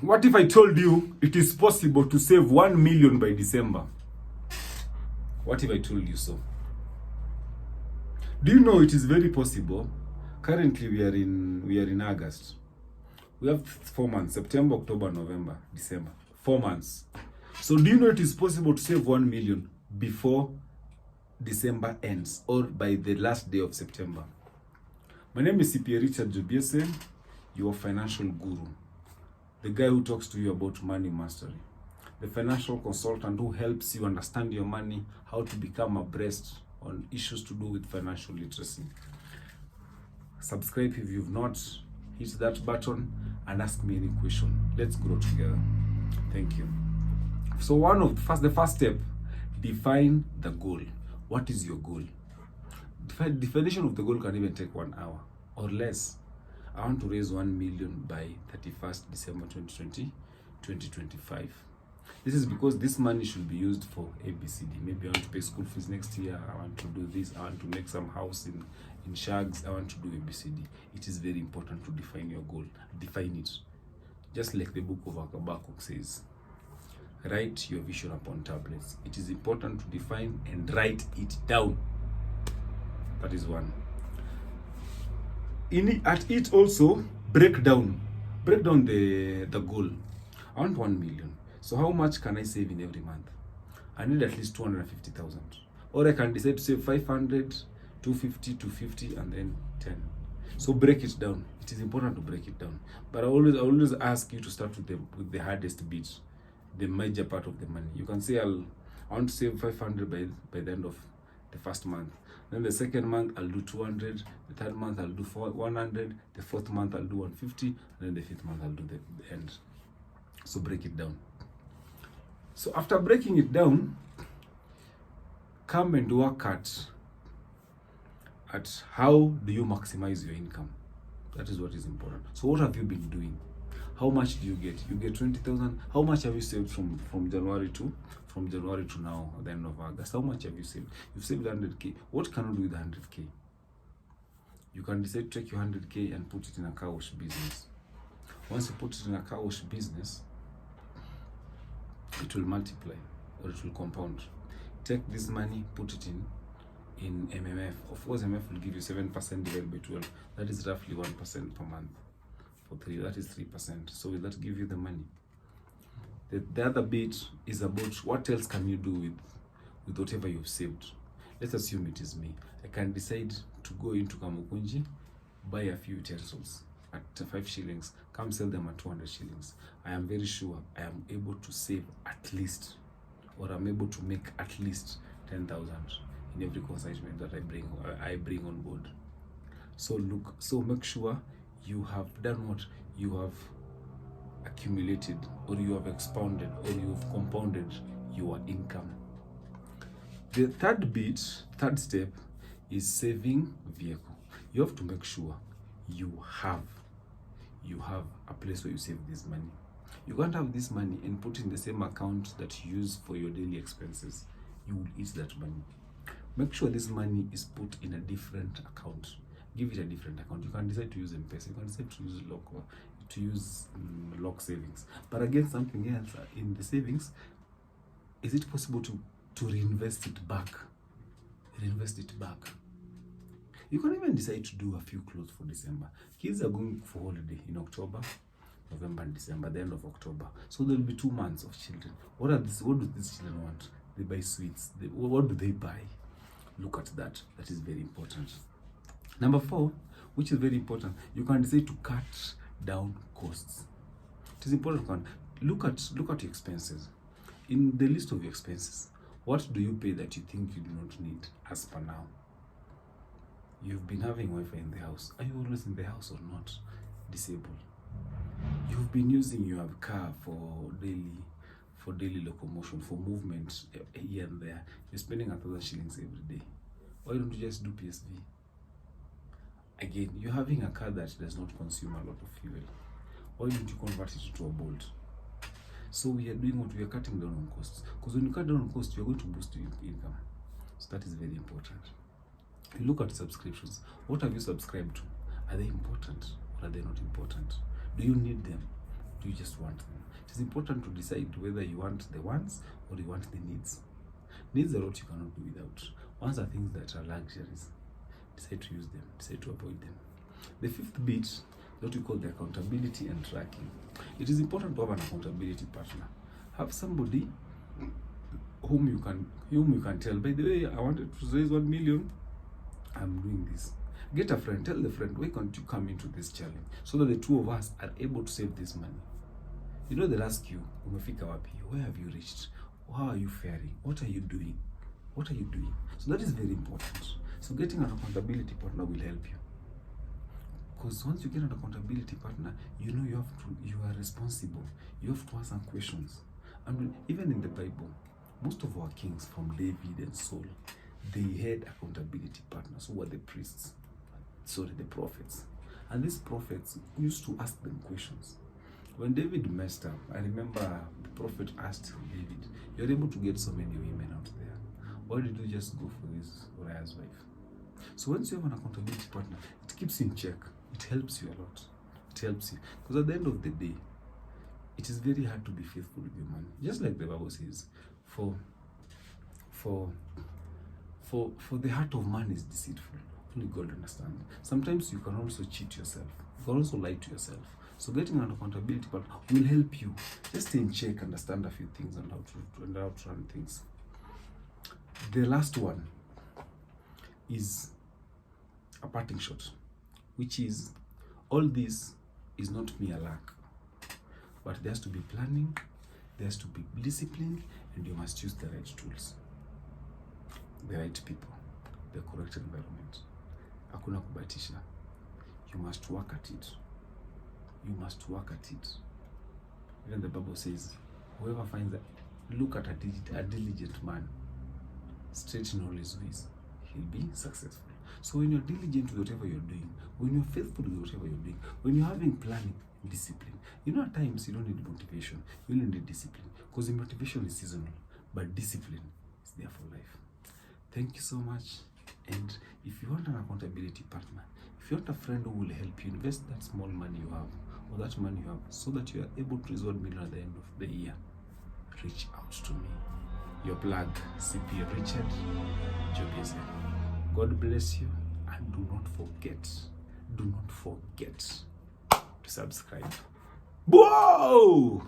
What if I told you it is possible to save 1 million by December? What if I told you so? Do you know it is very possible? Currently we are in August. We have 4 months: September, October, November, December. 4 months. So do you know it is possible to save 1 million before December ends, or by the last day of September? My name is CPA Richard Jobiese, your financial guru, the guy who talks to you about money mastery, the financial consultant who helps you understand your money, how to become abreast on issues to do with financial literacy. Subscribe if you've not. Hit that button and ask me any question. Let's grow together. Thank you. So the first step, define the goal. What is your goal? Definition of the goal can even take 1 hour or less. I want to raise 1 million by 31st December 2025. This is because this money should be used for ABCD. Maybe I want to pay school fees next year. I want to do this. I want to make some house in Shags. I want to do ABCD. It is very important to define your goal. Define it. Just like the book of Habakkuk says, write your vision upon tablets. It is important to define and write it down. That is one. At it also, break down the goal. I want 1 million. So how much can I save in every month? I need at least 250,000. Or I can decide to save 500, 250, 250, and then 10. So break it down. It is important to break it down. But I always ask you to start with the hardest bit, the major part of the money. You can say I want to save 500 by the end of the first month. Then the second month I'll do 200. The third month I'll do 100. The fourth month I'll do 150. And then the fifth month I'll do the end. So break it down. So after breaking it down, come and work at how do you maximize your income. That is what is important. So what have you been doing? How much do you get? You get 20,000. How much have you saved from January to now, the end of August? How much have you saved? You've saved 100k. What can you do with 100k? You can decide to take your 100k and put it in a car wash business. Once you put it in a car wash business, it will multiply or it will compound. Take this money, put it in MMF. Of course, MMF will give you 7% divided by 12. That is roughly 1% per month. For 3, that is 3%. So will that give you the money? The other bit is about what else can you do with whatever you've saved. Let's assume it is me. I can decide to go into Kamukunji, buy a few utensils at 5 shillings, come sell them at 200 shillings. I am very sure I am able to save at least, or I'm able to make at least 10,000 in every consignment that I bring on board. So make sure you have done what you have accumulated, or you have expounded, or you have compounded your income. The third step is saving vehicle. You have to make sure you have a place where you save this money. You can't have this money and put in the same account that you use for your daily expenses. You will eat that money. Make sure this money is put in a different account. Give it a different account. You can decide to use M-Pesa. You can decide to use lock savings. But again, something else in the savings, is it possible to reinvest it back? Reinvest it back. You can even decide to do a few clothes for December. Kids are going for holiday in October, November, and December, the end of October. So there will be 2 months of children. What do these children want? They buy sweets. What do they buy? Look at that. That is very important. Number 4, which is very important, you can decide to cut down costs. It is important to look at your expenses. In the list of your expenses, what do you pay that you think you do not need as per now? You've been having Wi-Fi in the house. Are you always in the house or not? Disabled. You've been using your car for daily locomotion, for movement here and there. You're spending 1,000 shillings every day. Why don't you just do PSV? Again, you're having a car that does not consume a lot of fuel. Why don't you convert it to a Bolt? So we are doing what we are cutting down on costs. Because when you cut down on costs, you're going to boost your income. So that is very important. You look at subscriptions. What have you subscribed to? Are they important or are they not important? Do you need them? do you just want them? It is important to decide whether you want the wants or you want the needs. Needs are what you cannot do without. Wants are things that are luxuries. Decide to use them, decide to avoid them. The fifth bit is what we call the accountability and tracking. It is important to have an accountability partner. Have somebody whom you can tell, by the way, I wanted to raise 1 million, I'm doing this. Get a friend, tell the friend, why can't you come into this challenge, so that the two of us are able to save this money. You know, they'll ask you, umefika wapi? Where have you reached? How are you faring? What are you doing? What are you doing? So that is very important. So getting an accountability partner will help you. Because once you get an accountability partner, you know you are responsible. You have to ask some questions. I mean, even in the Bible, most of our kings, from David and Saul, they had accountability partners who were the priests, the prophets. And these prophets used to ask them questions. When David messed up, I remember the prophet asked David, "You're able to get so many women out there. Why did you just go for this Uriah's wife?" So once you have an accountability partner, it keeps you in check. It helps you a lot. It helps you. Because at the end of the day, it is very hard to be faithful with your money. Just like the Bible says, for the heart of man is deceitful. Only God understands. Sometimes you can also cheat yourself. You can also lie to yourself. So getting an accountability partner will help you just stay in check, understand a few things, and how to run things. The last one is a parting shot, which is, all this is not mere luck, but there has to be planning, there has to be discipline, and you must use the right tools, the right people, the correct environment. Hakuna kubatisha. You must work at it. You must work at it. Even the Bible says, whoever finds look at a diligent man, straighten all his ways, he'll be successful. So when you're diligent with whatever you're doing, when you're faithful with whatever you're doing, when you're having planning, discipline, you know, at times you don't need motivation, you only need discipline, because the motivation is seasonal, but discipline is there for life. Thank you so much. And if you want an accountability partner, if you want a friend who will help you invest that small money you have, or that money you have, so that you are able to raise 1 million at the end of the year, reach out to me. Your plug, CP Richard Jobeze. God bless you, and do not forget to subscribe. Whoa!